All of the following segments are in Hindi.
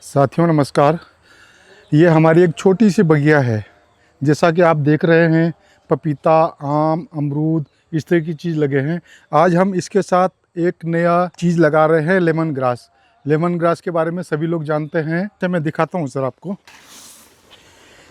साथियों नमस्कार। ये हमारी एक छोटी सी बगिया है। जैसा कि आप देख रहे हैं, पपीता, आम, अमरूद इस तरह की चीज़ लगे हैं। आज हम इसके साथ एक नया चीज़ लगा रहे हैं, लेमन ग्रास। लेमन ग्रास के बारे में सभी लोग जानते हैं। तो मैं दिखाता हूँ सर आपको।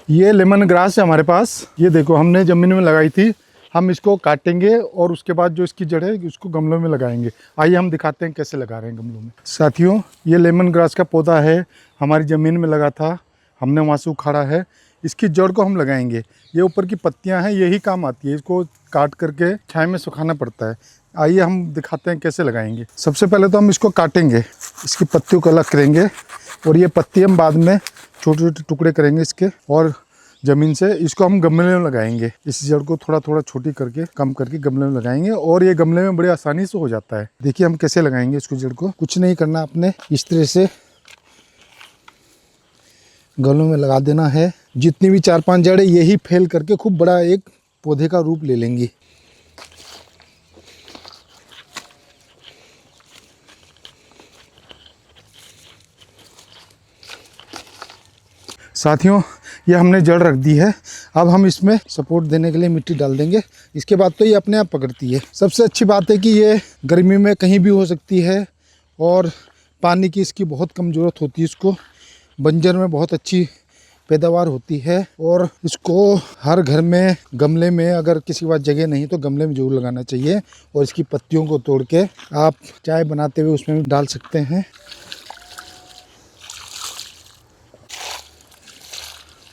ये लेमन ग्रास है हमारे पास। ये देखो, हमने ज़मीन में लगाई थी। हम इसको काटेंगे और उसके बाद जो इसकी जड़ है उसको गमलों में लगाएंगे। आइए हम दिखाते हैं कैसे लगा रहे हैं गमलों में। साथियों, ये लेमन ग्रास का पौधा है, हमारी ज़मीन में लगा था, हमने वहाँ से उखाड़ा है। इसकी जड़ को हम लगाएंगे। ये ऊपर की पत्तियां हैं, यही काम आती है। इसको काट करके छाया में सुखाना पड़ता है। आइए हम दिखाते हैं कैसे लगाएंगे। सबसे पहले तो हम इसको काटेंगे, इसकी पत्तियों को अलग करेंगे और ये पत्ती हम बाद में छोटे छोटे टुकड़े करेंगे इसके, और ज़मीन से इसको हम गमले में लगाएंगे। इस जड़ को थोड़ा थोड़ा छोटी करके, कम करके गमले में लगाएंगे और ये गमले में बड़ी आसानी से हो जाता है। देखिए हम कैसे लगाएंगे इसको। जड़ को कुछ नहीं करना, आपने इस तरह से गमलों में लगा देना है। जितनी भी 4-5 जड़ें यही फैल करके खूब बड़ा एक पौधे का रूप ले लेंगी। साथियों, ये हमने जड़ रख दी है। अब हम इसमें सपोर्ट देने के लिए मिट्टी डाल देंगे। इसके बाद तो ये अपने आप पकड़ती है। सबसे अच्छी बात है कि ये गर्मी में कहीं भी हो सकती है और पानी की इसकी बहुत कम ज़रूरत होती है। इसको बंजर में बहुत अच्छी पैदावार होती है और इसको हर घर में गमले में, अगर किसी के पास जगह नहीं तो गमले में जरूर लगाना चाहिए। और इसकी पत्तियों को तोड़ के आप चाय बनाते हुए उसमें भी डाल सकते हैं।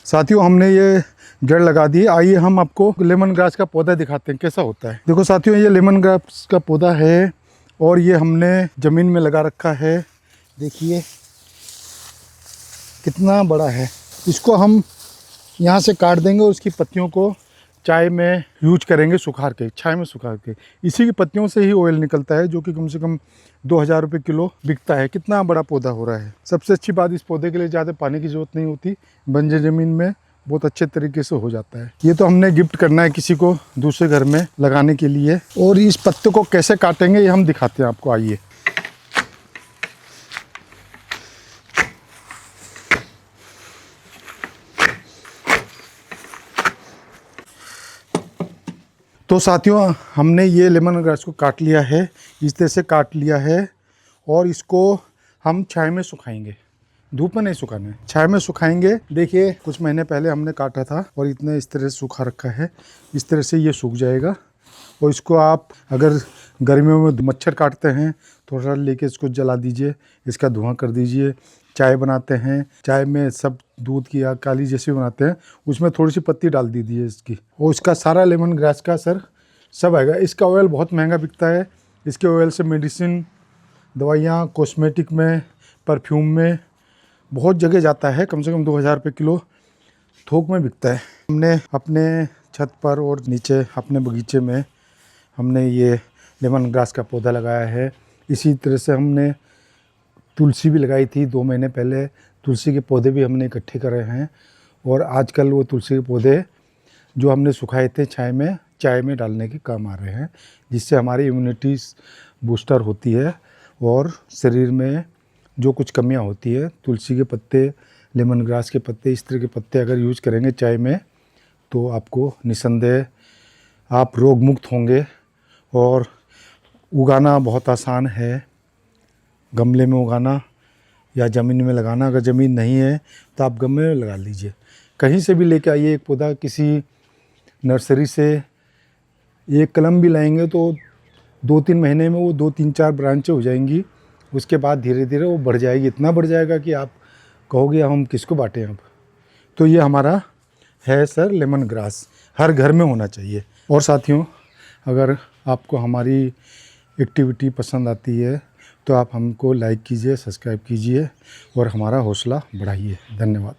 साथियों, हमने ये जड़ लगा दी। आइए हम आपको लेमन ग्रास का पौधा दिखाते हैं कैसा होता है। देखो साथियों, ये लेमन ग्रास का पौधा है और ये हमने ज़मीन में लगा रखा है। देखिए कितना बड़ा है। इसको हम यहाँ से काट देंगे और उसकी पत्तियों को चाय में यूज करेंगे, सुखा के, छाया में सुखा के। इसी की पत्तियों से ही ऑयल निकलता है, जो कि कम से कम 2000 रुपये किलो बिकता है। कितना बड़ा पौधा हो रहा है। सबसे अच्छी बात, इस पौधे के लिए ज़्यादा पानी की ज़रूरत नहीं होती। बंजर ज़मीन में बहुत अच्छे तरीके से हो जाता है। ये तो हमने गिफ्ट करना है किसी को दूसरे घर में लगाने के लिए। और इस पत्ते को कैसे काटेंगे ये हम दिखाते हैं आपको। आइए। तो साथियों, हमने ये लेमन ग्रास को काट लिया है, इस तरह से काट लिया है और इसको हम छाया में सुखाएंगे। धूप में नहीं सुखाना है, छाया में सुखाएंगे। देखिए कुछ महीने पहले हमने काटा था और इतने इस तरह से सूखा रखा है। इस तरह से ये सूख जाएगा। और इसको आप अगर गर्मियों में मच्छर काटते हैं, थोड़ा सा लेके इसको जला दीजिए, इसका धुआं कर दीजिए। चाय बनाते हैं, चाय में सब दूध की या काली जैसी बनाते हैं, उसमें थोड़ी सी पत्ती डाल दीजिए इसकी, और इसका सारा लेमन ग्रास का सर सब आएगा। इसका ऑयल बहुत महंगा बिकता है। इसके ऑयल से मेडिसिन, दवाइयाँ, कॉस्मेटिक में, परफ्यूम में बहुत जगह जाता है। कम से कम 2000 रुपये किलो थोक में बिकता है। हमने अपने छत पर और नीचे अपने बगीचे में हमने ये लेमन ग्रास का पौधा लगाया है। इसी तरह से हमने तुलसी भी लगाई थी 2 महीने पहले। तुलसी के पौधे भी हमने इकट्ठे करे हैं और आजकल वो तुलसी के पौधे जो हमने सुखाए थे छाया में, चाय में डालने के काम आ रहे हैं, जिससे हमारी इम्यूनिटी बूस्टर होती है और शरीर में जो कुछ कमियां होती है। तुलसी के पत्ते, लेमन ग्रास के पत्ते, इस तरह के पत्ते अगर यूज करेंगे चाय में तो आपको निसंदेह आप रोग मुक्त होंगे। और उगाना बहुत आसान है, गमले में उगाना या ज़मीन में लगाना। अगर ज़मीन नहीं है तो आप गमले में लगा लीजिए। कहीं से भी लेके आइए एक पौधा, किसी नर्सरी से एक कलम भी लाएंगे तो 2-3 महीने में वो 2-3-4 ब्रांचें हो जाएंगी। उसके बाद धीरे धीरे वो बढ़ जाएगी, इतना बढ़ जाएगा कि आप कहोगे हम किसको बांटें अब। तो ये हमारा है सर लेमन ग्रास, हर घर में होना चाहिए। और साथियों, अगर आपको हमारी एक्टिविटी पसंद आती है तो आप हमको लाइक कीजिए, सब्सक्राइब कीजिए और हमारा हौसला बढ़ाइए। धन्यवाद।